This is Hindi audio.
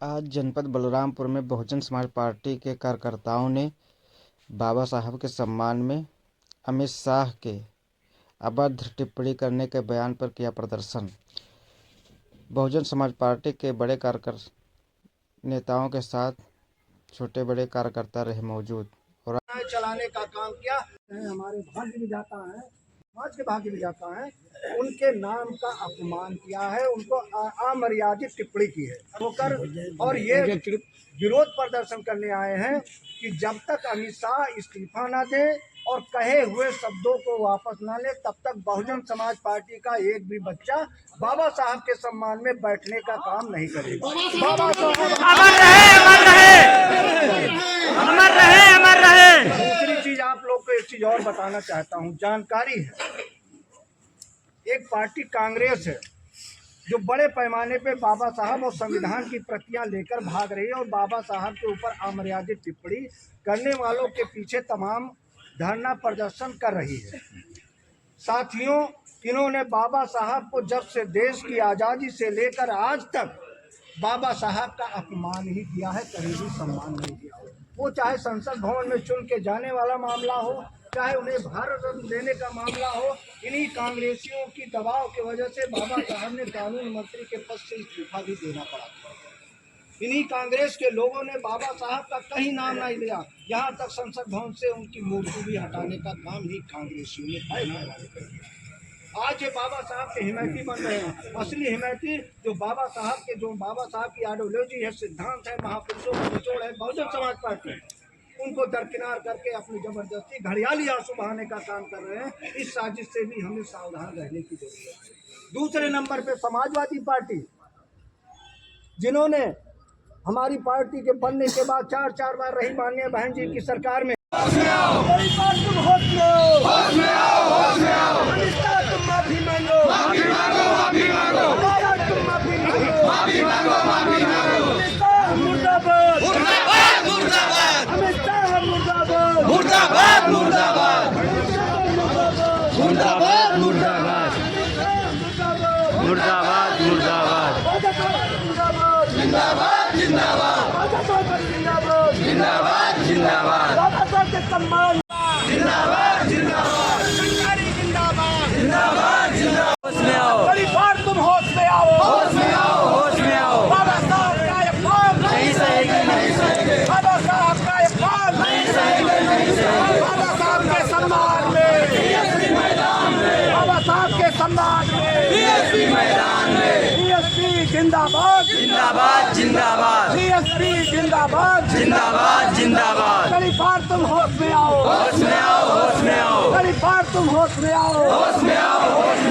आज जनपद बलरामपुर में बहुजन समाज पार्टी के कार्यकर्ताओं ने बाबा साहब के सम्मान में अमित शाह के अभद्र टिप्पणी करने के बयान पर किया प्रदर्शन। बहुजन समाज पार्टी के बड़े नेताओं के साथ छोटे बड़े कार्यकर्ता रहे मौजूद और चलाने का काम किया है। हमारे भाग्य विधाता है, समाज के भाग्य विधाता है, उनके नाम का अपमान किया है, उनको अमर्यादित टिप्पणी की है होकर और ये विरोध प्रदर्शन करने आए हैं कि जब तक अमित शाह इस्तीफा न दे और कहे हुए शब्दों को वापस न ले तब तक बहुजन समाज पार्टी का एक भी बच्चा बाबा साहब के सम्मान में बैठने का काम नहीं करेगा। बाबा साहब अमर रहे, अमर रहे, अमर रहे, अमर रहे। दूसरी चीज आप लोग को एक चीज और बताना चाहता हूँ, जानकारी है, एक पार्टी कांग्रेस है जो बड़े पैमाने पे बाबा साहब और संविधान की प्रतियां लेकर भाग रही है और बाबा साहब के ऊपर अमर्यादित टिप्पणी करने वालों के पीछे तमाम धरना प्रदर्शन कर रही है। साथियों, इन्होंने बाबा साहब को जब से देश की आज़ादी से लेकर आज तक बाबा साहब का अपमान ही किया है, कहीं भी सम्मान नहीं किया। वो चाहे संसद भवन में चुन के जाने वाला मामला हो, चाहे उन्हें भारत रत्न देने का मामला हो, इन्हीं कांग्रेसियों की दबाव की वजह से बाबा साहब ने कानून मंत्री के पद से इस्तीफा भी देना पड़ा। इन्हीं कांग्रेस के लोगों ने बाबा साहब का कहीं नाम नहीं लिया, यहाँ तक संसद भवन से उनकी मूर्ति भी हटाने का काम ही कांग्रेसियों ने। आज ये बाबा साहब के हिमैती बन रहे हैं। असली हिमैती जो बाबा साहब की आइडियोलॉजी है, सिद्धांत है, महापुरुषों का निचोड़ है, बहुजन समाज पार्टी, उनको दरकिनार करके अपनी जबरदस्ती घड़ियाली आंसू बहाने का काम कर रहे हैं। इस साजिश से भी हमें सावधान रहने की जरूरत है। दूसरे नंबर पे समाजवादी पार्टी, जिन्होंने हमारी पार्टी के बनने के बाद चार बार रही माननीय बहन जी की सरकार में तुम होश में आओ, होश में आओ, होश में आओ। बाबा साहब का अपमान नहीं सहेगी, नहीं सहेगी। बाबा साहब का अपमान नहीं सहेगी, नहीं सहेगी। बाबा साहब के सम्मान में, बीएसपी मैदान में, बाबा साहब के सम्मान में, बीएसपी मैदान में, बीएसपी जिंदाबाद, जिंदाबाद, जिंदाबाद, बीएसपी जिंदाबाद, जिंदाबाद, जिंदाबाद। कई बार तुम होश में आओ, होश में आओ, होश में आओ। कई बार तुम होश में आओ, होश में आओ, होश में आओ।